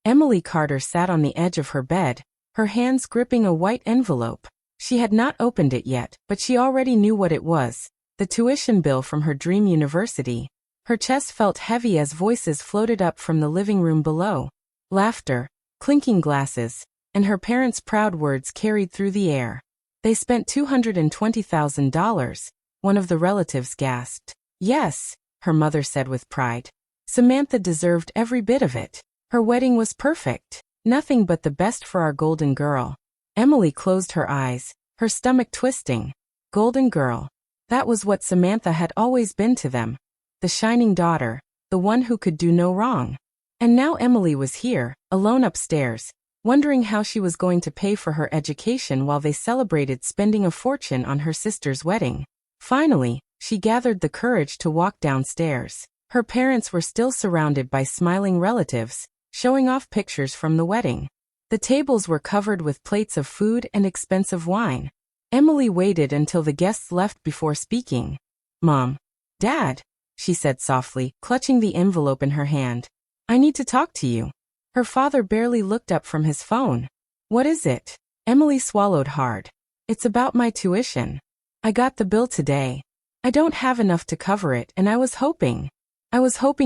Emily Carter sat on the edge of her bed, her hands gripping a white envelope. She had not opened it yet, but she already knew what it was: the tuition bill from her dream university. Her chest felt heavy as voices floated up from the living room below. Laughter, clinking glasses, and her parents' proud words carried through the air. "They spent $220,000, one of the relatives gasped. "Yes," her mother said with pride. "Samantha deserved every bit of it. Her wedding was perfect. Nothing but the best for our golden girl." Emily closed her eyes, her stomach twisting. Golden girl. That was what Samantha had always been to them. The shining daughter, the one who could do no wrong. And now Emily was here, alone upstairs, wondering how she was going to pay for her education while they celebrated spending a fortune on her sister's wedding. Finally, she gathered the courage to walk downstairs. Her parents were still surrounded by smiling relatives, showing off pictures from the wedding. The tables were covered with plates of food and expensive wine. Emily waited until the guests left before speaking. "Mom. Dad," she said softly, clutching the envelope in her hand. "I need to talk to you." Her father barely looked up from his phone. "What is it?" Emily swallowed hard. "It's about my tuition. I got the bill today. I don't have enough to cover it, and I was hoping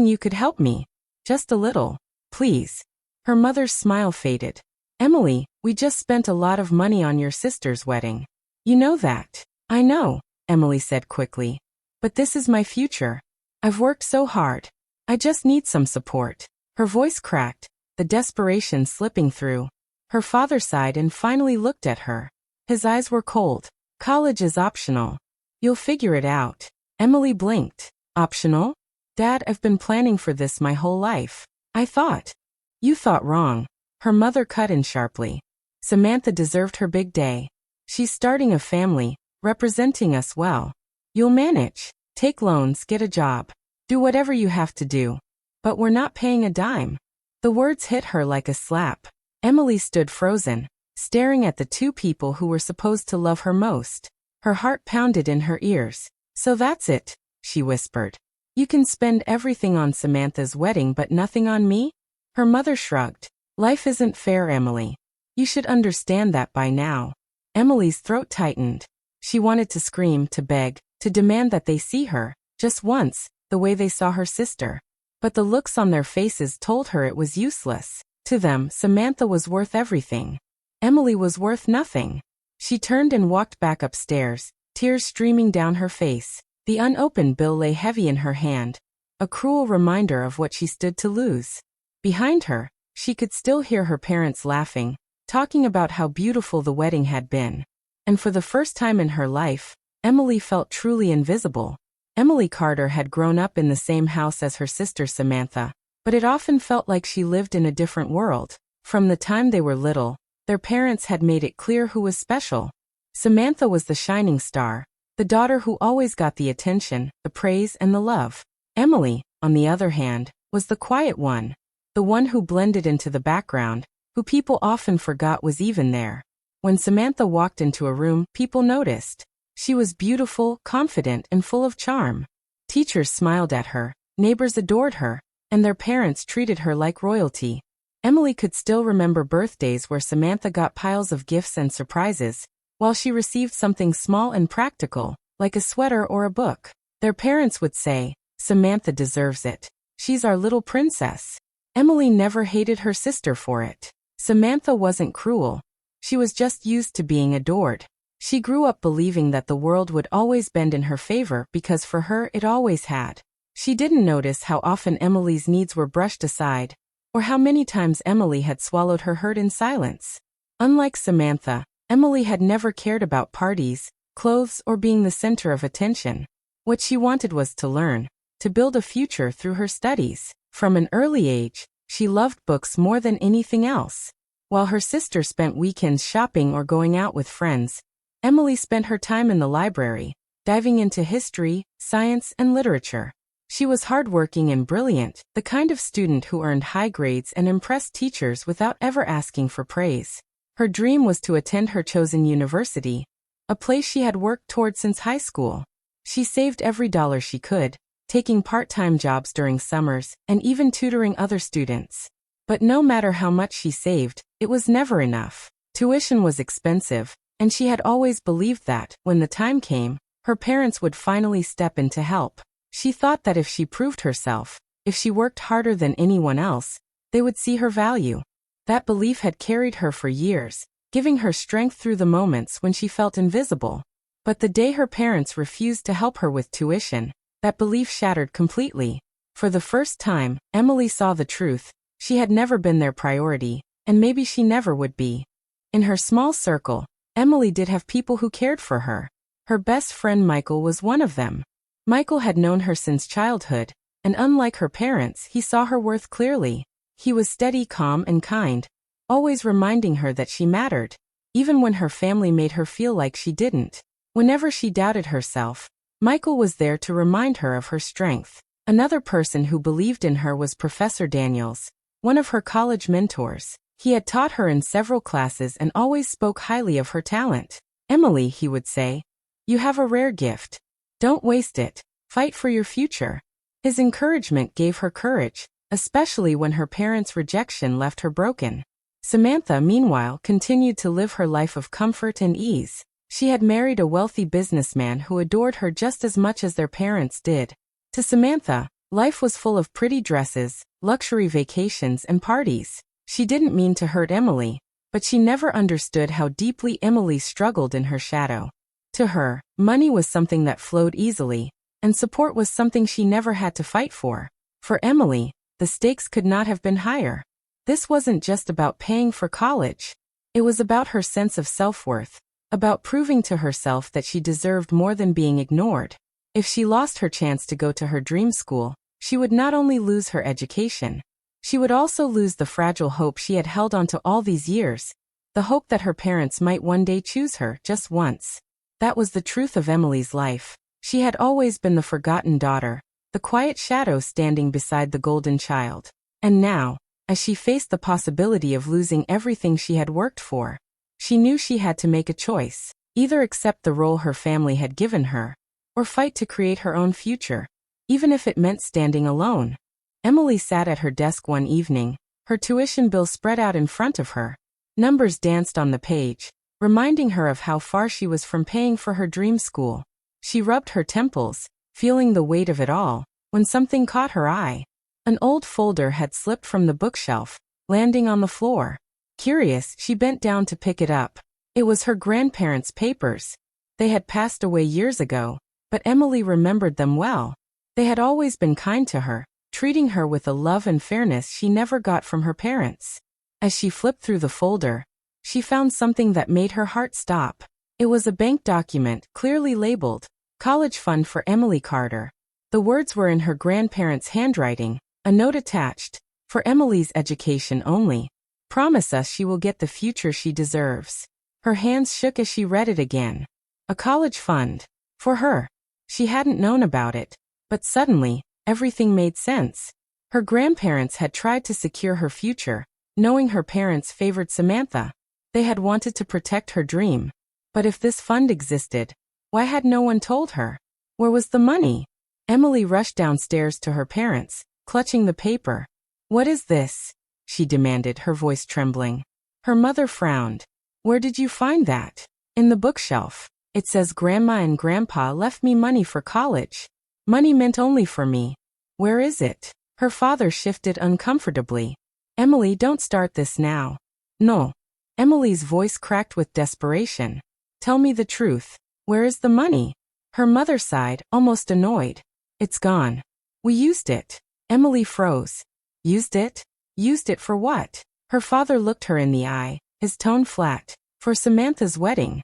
you could help me. Just a little. Please." Her mother's smile faded. "Emily, we just spent a lot of money on your sister's wedding. You know that." "I know," Emily said quickly. "But this is my future. I've worked so hard. I just need some support." Her voice cracked, the desperation slipping through. Her father sighed and finally looked at her. His eyes were cold. "College is optional. You'll figure it out." Emily blinked. "Optional? Dad, I've been planning for this my whole life. I thought." "You thought wrong." Her mother cut in sharply. "Samantha deserved her big day. She's starting a family, representing us well. You'll manage. Take loans, get a job. Do whatever you have to do. But we're not paying a dime." The words hit her like a slap. Emily stood frozen, staring at the two people who were supposed to love her most. Her heart pounded in her ears. "So that's it," she whispered. "You can spend everything on Samantha's wedding but nothing on me?" Her mother shrugged. "Life isn't fair, Emily. You should understand that by now." Emily's throat tightened. She wanted to scream, to beg, to demand that they see her, just once, the way they saw her sister. But the looks on their faces told her it was useless. To them, Samantha was worth everything. Emily was worth nothing. She turned and walked back upstairs, tears streaming down her face. The unopened bill lay heavy in her hand, a cruel reminder of what she stood to lose. Behind her, she could still hear her parents laughing, talking about how beautiful the wedding had been. And for the first time in her life, Emily felt truly invisible. Emily Carter had grown up in the same house as her sister Samantha, but it often felt like she lived in a different world. From the time they were little, their parents had made it clear who was special. Samantha was the shining star, the daughter who always got the attention, the praise, and the love. Emily, on the other hand, was the quiet one, the one who blended into the background, who people often forgot was even there. When Samantha walked into a room, people noticed. She was beautiful, confident, and full of charm. Teachers smiled at her, neighbors adored her, and their parents treated her like royalty. Emily could still remember birthdays where Samantha got piles of gifts and surprises, while she received something small and practical, like a sweater or a book. Their parents would say, "Samantha deserves it. She's our little princess." Emily never hated her sister for it. Samantha wasn't cruel. She was just used to being adored. She grew up believing that the world would always bend in her favor because for her it always had. She didn't notice how often Emily's needs were brushed aside, or how many times Emily had swallowed her hurt in silence. Unlike Samantha, Emily had never cared about parties, clothes, or being the center of attention. What she wanted was to learn, to build a future through her studies. From an early age, she loved books more than anything else. While her sister spent weekends shopping or going out with friends, Emily spent her time in the library, diving into history, science, and literature. She was hardworking and brilliant, the kind of student who earned high grades and impressed teachers without ever asking for praise. Her dream was to attend her chosen university, a place she had worked toward since high school. She saved every dollar she could, taking part-time jobs during summers and even tutoring other students. But no matter how much she saved, it was never enough. Tuition was expensive, and she had always believed that, when the time came, her parents would finally step in to help. She thought that if she proved herself, if she worked harder than anyone else, they would see her value. That belief had carried her for years, giving her strength through the moments when she felt invisible. But the day her parents refused to help her with tuition, that belief shattered completely. For the first time, Emily saw the truth. She had never been their priority, and maybe she never would be. In her small circle, Emily did have people who cared for her. Her best friend Michael was one of them. Michael had known her since childhood, and unlike her parents, he saw her worth clearly. He was steady, calm, and kind, always reminding her that she mattered, even when her family made her feel like she didn't. Whenever she doubted herself, Michael was there to remind her of her strength. Another person who believed in her was Professor Daniels, one of her college mentors. He had taught her in several classes and always spoke highly of her talent. "Emily," he would say, "you have a rare gift. Don't waste it. Fight for your future." His encouragement gave her courage, especially when her parents' rejection left her broken. Samantha, meanwhile, continued to live her life of comfort and ease. She had married a wealthy businessman who adored her just as much as their parents did. To Samantha, life was full of pretty dresses, luxury vacations, and parties. She didn't mean to hurt Emily, but she never understood how deeply Emily struggled in her shadow. To her, money was something that flowed easily, and support was something she never had to fight for. For Emily, the stakes could not have been higher. This wasn't just about paying for college. It was about her sense of self-worth, about proving to herself that she deserved more than being ignored. If she lost her chance to go to her dream school, she would not only lose her education, she would also lose the fragile hope she had held onto all these years, the hope that her parents might one day choose her just once. That was the truth of Emily's life. She had always been the forgotten daughter, the quiet shadow standing beside the golden child. And now, as she faced the possibility of losing everything she had worked for, she knew she had to make a choice, either accept the role her family had given her, or fight to create her own future, even if it meant standing alone. Emily sat at her desk one evening, her tuition bill spread out in front of her. Numbers danced on the page, reminding her of how far she was from paying for her dream school. She rubbed her temples, feeling the weight of it all, when something caught her eye. An old folder had slipped from the bookshelf, landing on the floor. Curious, she bent down to pick it up. It was her grandparents' papers. They had passed away years ago, but Emily remembered them well. They had always been kind to her, treating her with a love and fairness she never got from her parents. As she flipped through the folder, she found something that made her heart stop. It was a bank document, clearly labeled, "College Fund for Emily Carter." The words were in her grandparents' handwriting, a note attached, "For Emily's education only. Promise us she will get the future she deserves." Her hands shook as she read it again. A college fund. For her. She hadn't known about it, but suddenly, everything made sense. Her grandparents had tried to secure her future, knowing her parents favored Samantha. They had wanted to protect her dream. But if this fund existed, why had no one told her? Where was the money? Emily rushed downstairs to her parents, clutching the paper. "What is this?" she demanded, her voice trembling. Her mother frowned. "Where did you find that?" "In the bookshelf. It says Grandma and Grandpa left me money for college. Money meant only for me." "Where is it?" Her father shifted uncomfortably. "Emily, don't start this now." "No." Emily's voice cracked with desperation. "Tell me the truth. Where is the money?" Her mother sighed, almost annoyed. "It's gone. We used it." Emily froze. "Used it? Used it for what?" Her father looked her in the eye, his tone flat. "For Samantha's wedding."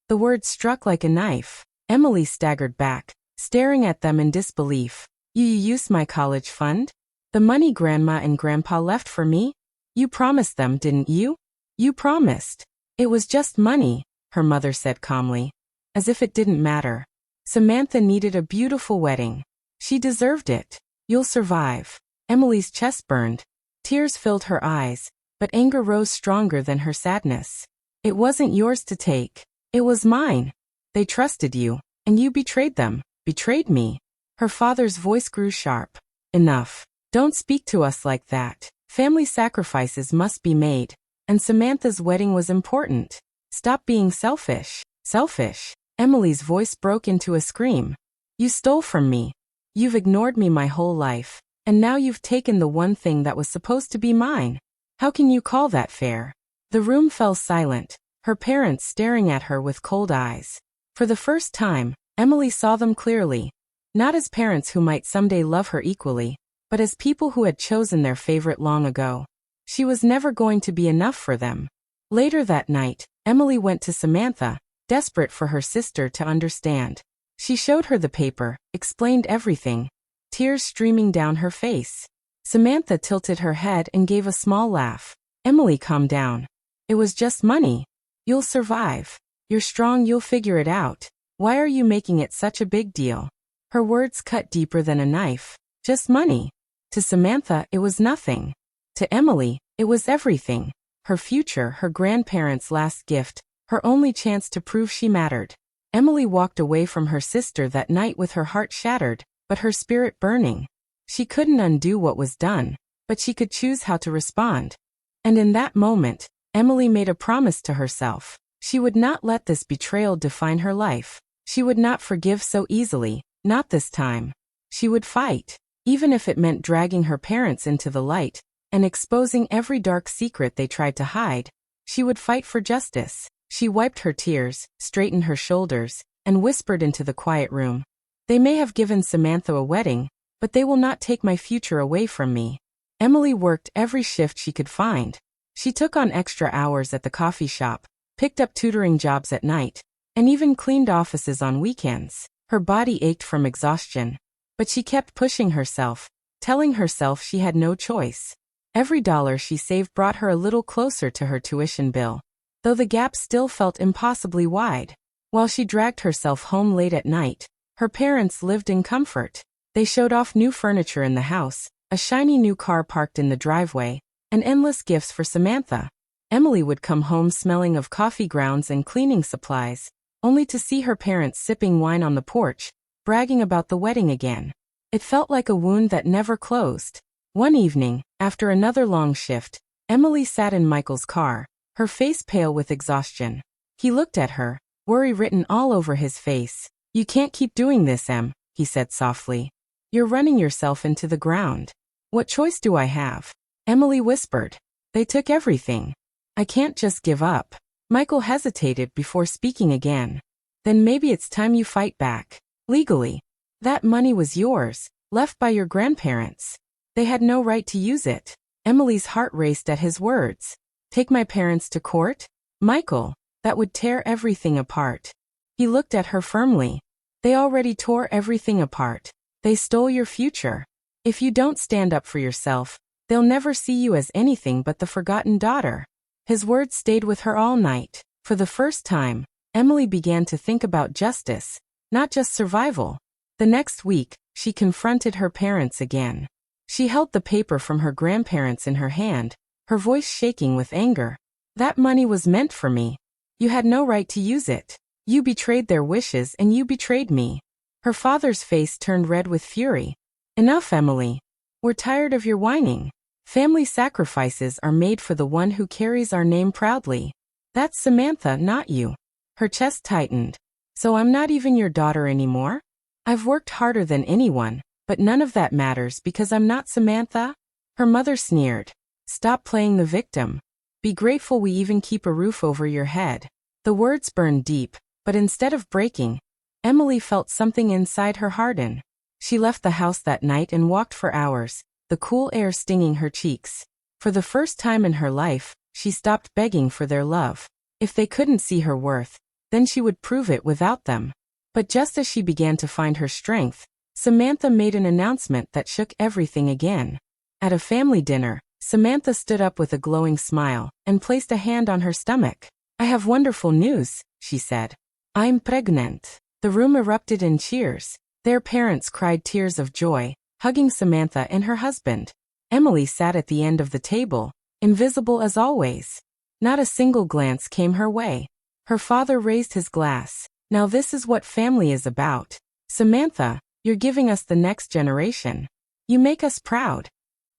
The words struck like a knife. Emily staggered back, staring at them in disbelief. You used my college fund? The money Grandma and Grandpa left for me? You promised them, didn't you?" "You promised. It was just money," her mother said calmly, as if it didn't matter. Samantha needed a beautiful wedding. She deserved it. "You'll survive." Emily's chest burned. Tears filled her eyes, but anger rose stronger than her sadness. "It wasn't yours to take. It was mine. They trusted you, and you betrayed them, betrayed me." Her father's voice grew sharp. "Enough. Don't speak to us like that. Family sacrifices must be made, and Samantha's wedding was important. Stop being selfish. Selfish. Emily's voice broke into a scream. You stole from me. You've ignored me my whole life, and now you've taken the one thing that was supposed to be mine. How can you call that fair? The room fell silent, her parents staring at her with cold eyes. For the first time, Emily saw them clearly. Not as parents who might someday love her equally, but as people who had chosen their favorite long ago. She was never going to be enough for them. Later that night, Emily went to Samantha, desperate for her sister to understand. She showed her the paper, explained everything, tears streaming down her face. Samantha tilted her head and gave a small laugh. Emily, calm down. It was just money. You'll survive. You're strong, you'll figure it out. Why are you making it such a big deal? Her words cut deeper than a knife. Just money. To Samantha, it was nothing. To Emily, it was everything. Her future, her grandparents' last gift, her only chance to prove she mattered. Emily walked away from her sister that night with her heart shattered, but her spirit burning. She couldn't undo what was done, but she could choose how to respond. And in that moment, Emily made a promise to herself. She would not let this betrayal define her life. She would not forgive so easily, not this time. She would fight, even if it meant dragging her parents into the light and exposing every dark secret they tried to hide. She would fight for justice. She wiped her tears, straightened her shoulders, and whispered into the quiet room. They may have given Samantha a wedding, but they will not take my future away from me. Emily worked every shift she could find. She took on extra hours at the coffee shop, picked up tutoring jobs at night, and even cleaned offices on weekends. Her body ached from exhaustion, but she kept pushing herself, telling herself she had no choice. Every dollar she saved brought her a little closer to her tuition bill, though the gap still felt impossibly wide. While she dragged herself home late at night, her parents lived in comfort. They showed off new furniture in the house, a shiny new car parked in the driveway, and endless gifts for Samantha. Emily would come home smelling of coffee grounds and cleaning supplies, only to see her parents sipping wine on the porch, bragging about the wedding again. It felt like a wound that never closed. One evening, after another long shift, Emily sat in Michael's car, her face pale with exhaustion. He looked at her, worry written all over his face. You can't keep doing this, Em, he said softly. You're running yourself into the ground. What choice do I have? Emily whispered. They took everything. I can't just give up. Michael hesitated before speaking again. Then maybe it's time you fight back. Legally. That money was yours, left by your grandparents. They had no right to use it. Emily's heart raced at his words. Take my parents to court? Michael, that would tear everything apart. He looked at her firmly. They already tore everything apart. They stole your future. If you don't stand up for yourself, they'll never see you as anything but the forgotten daughter. His words stayed with her all night. For the first time, Emily began to think about justice, not just survival. The next week, she confronted her parents again. She held the paper from her grandparents in her hand, her voice shaking with anger. That money was meant for me. You had no right to use it. You betrayed their wishes and you betrayed me. Her father's face turned red with fury. Enough, Emily. We're tired of your whining. Family sacrifices are made for the one who carries our name proudly. That's Samantha, not you. Her chest tightened. So I'm not even your daughter anymore? I've worked harder than anyone, but none of that matters because I'm not Samantha? Her mother sneered. Stop playing the victim. Be grateful we even keep a roof over your head. The words burned deep, but instead of breaking, Emily felt something inside her harden. She left the house that night and walked for hours, the cool air stinging her cheeks. For the first time in her life, she stopped begging for their love. If they couldn't see her worth, then she would prove it without them. But just as she began to find her strength, Samantha made an announcement that shook everything again. At a family dinner, Samantha stood up with a glowing smile and placed a hand on her stomach. I have wonderful news, she said. I'm pregnant. The room erupted in cheers. Their parents cried tears of joy, hugging Samantha and her husband. Emily sat at the end of the table, invisible as always. Not a single glance came her way. Her father raised his glass. Now this is what family is about. Samantha, you're giving us the next generation. You make us proud.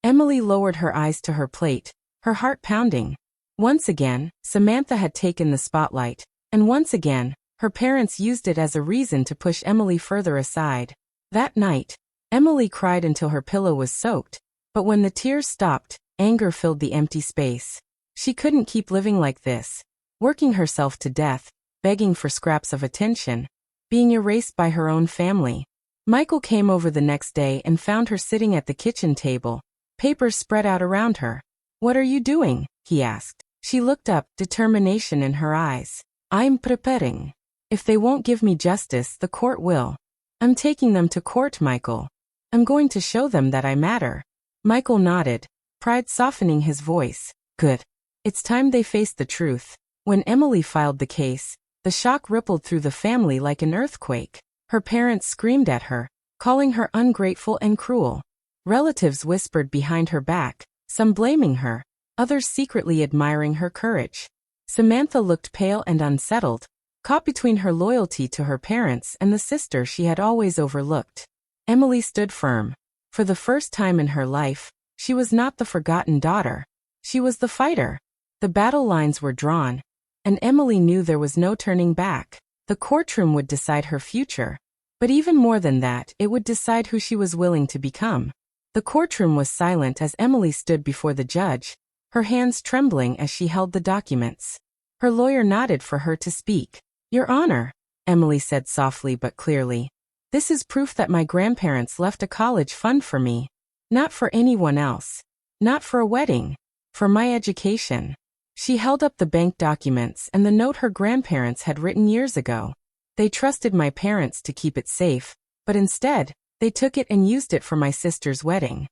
Emily lowered her eyes to her plate, her heart pounding. Once again, Samantha had taken the spotlight, and once again, her parents used it as a reason to push Emily further aside. That night, Emily cried until her pillow was soaked, but when the tears stopped, anger filled the empty space. She couldn't keep living like this, working herself to death, begging for scraps of attention, being erased by her own family. Michael came over the next day and found her sitting at the kitchen table, papers spread out around her. "What are you doing?" he asked. She looked up, determination in her eyes. "I'm preparing. If they won't give me justice, the court will. I'm taking them to court, Michael. I'm going to show them that I matter." Michael nodded, pride softening his voice. "Good. It's time they faced the truth." When Emily filed the case, the shock rippled through the family like an earthquake. Her parents screamed at her, calling her ungrateful and cruel. Relatives whispered behind her back, some blaming her, others secretly admiring her courage. Samantha looked pale and unsettled, caught between her loyalty to her parents and the sister she had always overlooked. Emily stood firm. For the first time in her life, she was not the forgotten daughter. She was the fighter. The battle lines were drawn, and Emily knew there was no turning back. The courtroom would decide her future. But even more than that, it would decide who she was willing to become. The courtroom was silent as Emily stood before the judge, her hands trembling as she held the documents. Her lawyer nodded for her to speak. "Your Honor," Emily said softly but clearly, "this is proof that my grandparents left a college fund for me. Not for anyone else. Not for a wedding. For my education." She held up the bank documents and the note her grandparents had written years ago. "They trusted my parents to keep it safe, but instead, they took it and used it for my sister's wedding."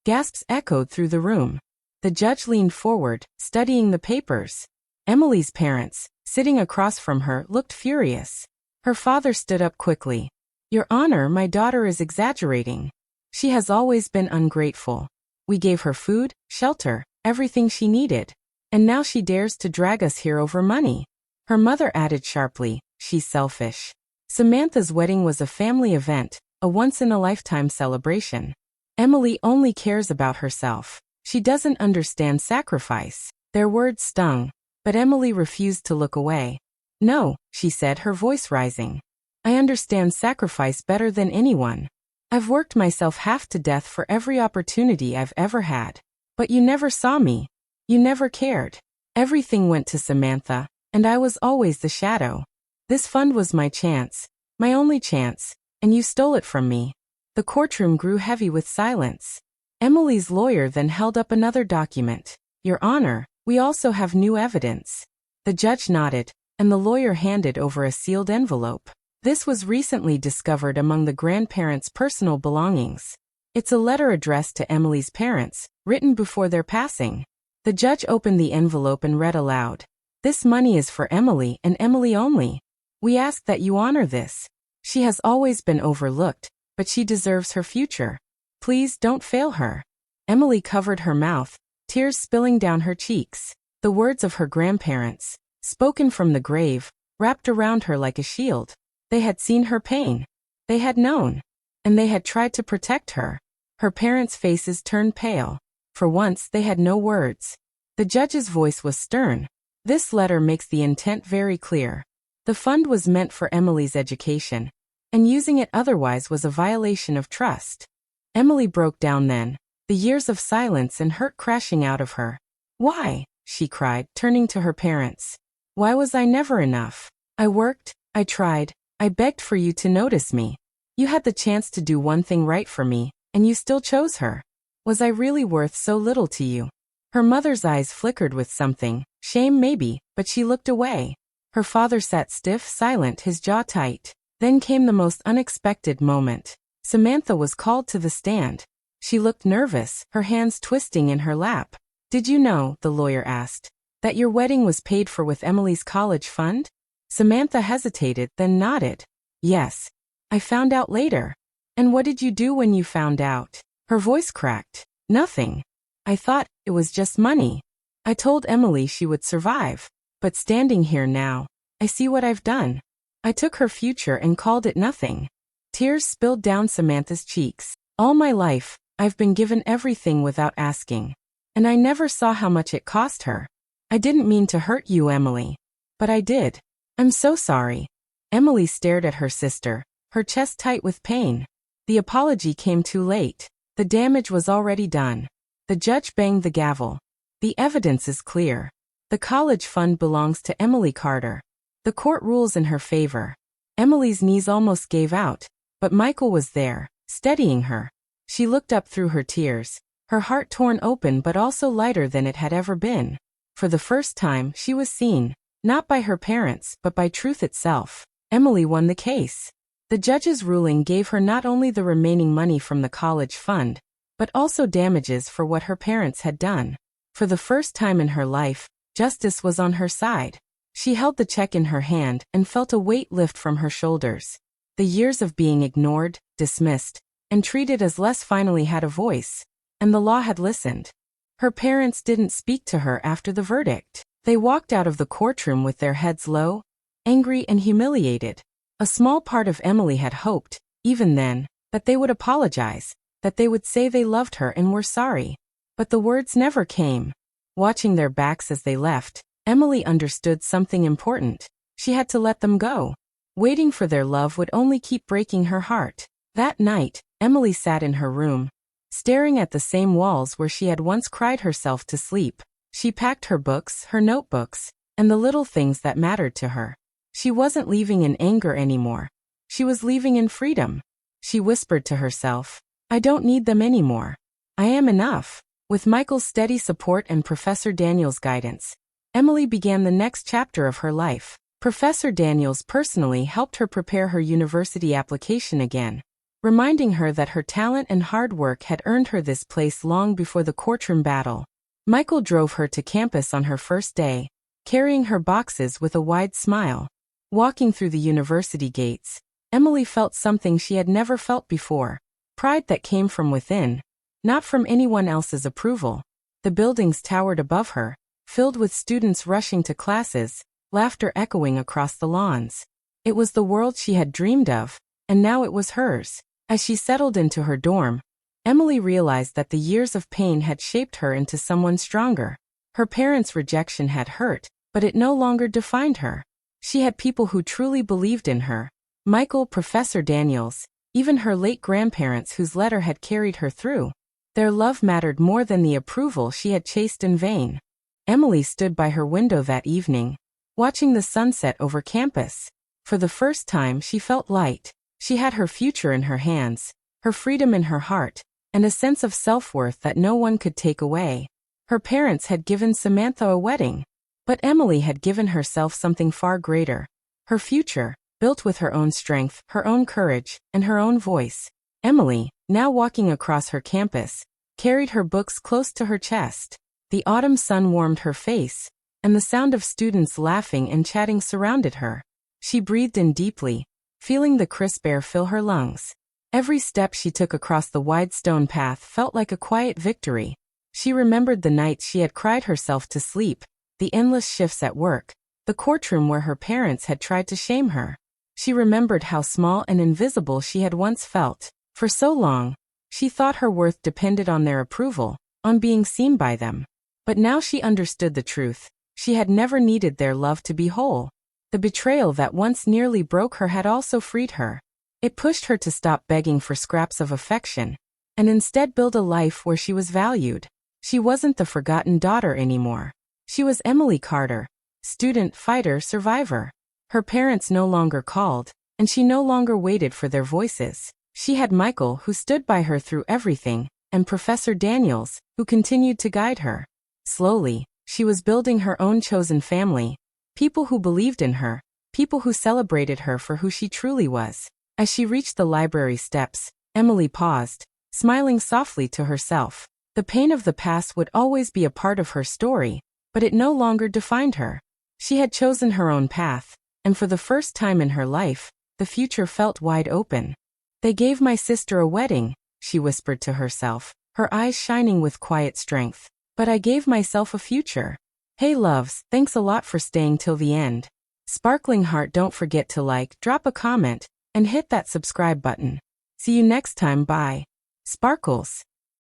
Gasps echoed through the room. The judge leaned forward, studying the papers. Emily's parents, sitting across from her, looked furious. Her father stood up quickly. "Your Honor, my daughter is exaggerating. She has always been ungrateful. We gave her food, shelter, everything she needed. And now she dares to drag us here over money." Her mother added sharply, "She's selfish." Samantha's wedding was a family event, a once-in-a-lifetime celebration. Emily only cares about herself. She doesn't understand sacrifice. Their words stung, but Emily refused to look away. "No," she said, her voice rising. "I understand sacrifice better than anyone. I've worked myself half to death for every opportunity I've ever had. But you never saw me. You never cared. Everything went to Samantha, and I was always the shadow. This fund was my chance, my only chance, and you stole it from me." The courtroom grew heavy with silence. Emily's lawyer then held up another document. "Your Honor, we also have new evidence." The judge nodded, and the lawyer handed over a sealed envelope. This was recently discovered among the grandparents' personal belongings. It's a letter addressed to Emily's parents, written before their passing. The judge opened the envelope and read aloud. "This money is for Emily and Emily only. We ask that you honor this. She has always been overlooked, but she deserves her future. Please don't fail her." Emily covered her mouth, tears spilling down her cheeks. The words of her grandparents, spoken from the grave, wrapped around her like a shield. They had seen her pain. They had known. And they had tried to protect her. Her parents' faces turned pale. For once, they had no words. The judge's voice was stern. "This letter makes the intent very clear. The fund was meant for Emily's education, and using it otherwise was a violation of trust." Emily broke down then, the years of silence and hurt crashing out of her. "Why?" she cried, turning to her parents. "Why was I never enough? I worked, I tried, I begged for you to notice me. You had the chance to do one thing right for me, and you still chose her. Was I really worth so little to you?" Her mother's eyes flickered with something, shame maybe, but she looked away. Her father sat stiff, silent, his jaw tight. Then came the most unexpected moment. Samantha was called to the stand. She looked nervous, her hands twisting in her lap. "Did you know," the lawyer asked, "that your wedding was paid for with Emily's college fund?" Samantha hesitated, then nodded. "Yes. I found out later." "And what did you do when you found out?" Her voice cracked. "Nothing. I thought it was just money. I told Emily she would survive. But standing here now, I see what I've done. I took her future and called it nothing." Tears spilled down Samantha's cheeks. "All my life, I've been given everything without asking. And I never saw how much it cost her. I didn't mean to hurt you, Emily. But I did. I'm so sorry." Emily stared at her sister, her chest tight with pain. The apology came too late. The damage was already done. The judge banged the gavel. "The evidence is clear. The college fund belongs to Emily Carter. The court rules in her favor." Emily's knees almost gave out, but Michael was there, steadying her. She looked up through her tears, her heart torn open but also lighter than it had ever been. For the first time, she was seen, not by her parents but by truth itself. Emily won the case. The judge's ruling gave her not only the remaining money from the college fund, but also damages for what her parents had done. For the first time in her life, justice was on her side. She held the check in her hand and felt a weight lift from her shoulders. The years of being ignored, dismissed, and treated as less finally had a voice, and the law had listened. Her parents didn't speak to her after the verdict. They walked out of the courtroom with their heads low, angry and humiliated. A small part of Emily had hoped, even then, that they would apologize, that they would say they loved her and were sorry. But the words never came. Watching their backs as they left, Emily understood something important. She had to let them go. Waiting for their love would only keep breaking her heart. That night, Emily sat in her room, staring at the same walls where she had once cried herself to sleep. She packed her books, her notebooks, and the little things that mattered to her. She wasn't leaving in anger anymore. She was leaving in freedom. She whispered to herself, "I don't need them anymore. I am enough." With Michael's steady support and Professor Daniels' guidance, Emily began the next chapter of her life. Professor Daniels personally helped her prepare her university application again, reminding her that her talent and hard work had earned her this place long before the courtroom battle. Michael drove her to campus on her first day, carrying her boxes with a wide smile. Walking through the university gates, Emily felt something she had never felt before, pride that came from within, not from anyone else's approval. The buildings towered above her, filled with students rushing to classes, laughter echoing across the lawns. It was the world she had dreamed of, and now it was hers. As she settled into her dorm, Emily realized that the years of pain had shaped her into someone stronger. Her parents' rejection had hurt, but it no longer defined her. She had people who truly believed in her. Michael, Professor Daniels, even her late grandparents whose letter had carried her through. Their love mattered more than the approval she had chased in vain. Emily stood by her window that evening, watching the sunset over campus. For the first time she felt light. She had her future in her hands, her freedom in her heart, and a sense of self-worth that no one could take away. Her parents had given Samantha a wedding, but Emily had given herself something far greater. Her future, built with her own strength, her own courage, and her own voice. Emily, now walking across her campus, carried her books close to her chest. The autumn sun warmed her face, and the sound of students laughing and chatting surrounded her. She breathed in deeply, feeling the crisp air fill her lungs. Every step she took across the wide stone path felt like a quiet victory. She remembered the nights she had cried herself to sleep, the endless shifts at work, the courtroom where her parents had tried to shame her. She remembered how small and invisible she had once felt. For so long, she thought her worth depended on their approval, on being seen by them. But now she understood the truth. She had never needed their love to be whole. The betrayal that once nearly broke her had also freed her. It pushed her to stop begging for scraps of affection, and instead build a life where she was valued. She wasn't the forgotten daughter anymore. She was Emily Carter, student, fighter, survivor. Her parents no longer called, and she no longer waited for their voices. She had Michael, who stood by her through everything, and Professor Daniels, who continued to guide her. Slowly, she was building her own chosen family, people who believed in her, people who celebrated her for who she truly was. As she reached the library steps, Emily paused, smiling softly to herself. The pain of the past would always be a part of her story, but it no longer defined her. She had chosen her own path, and for the first time in her life, the future felt wide open. "They gave my sister a wedding," she whispered to herself, her eyes shining with quiet strength. "But I gave myself a future." Hey loves, thanks a lot for staying till the end. Sparkling heart, don't forget to like, drop a comment, and hit that subscribe button. See you next time, bye. Sparkles.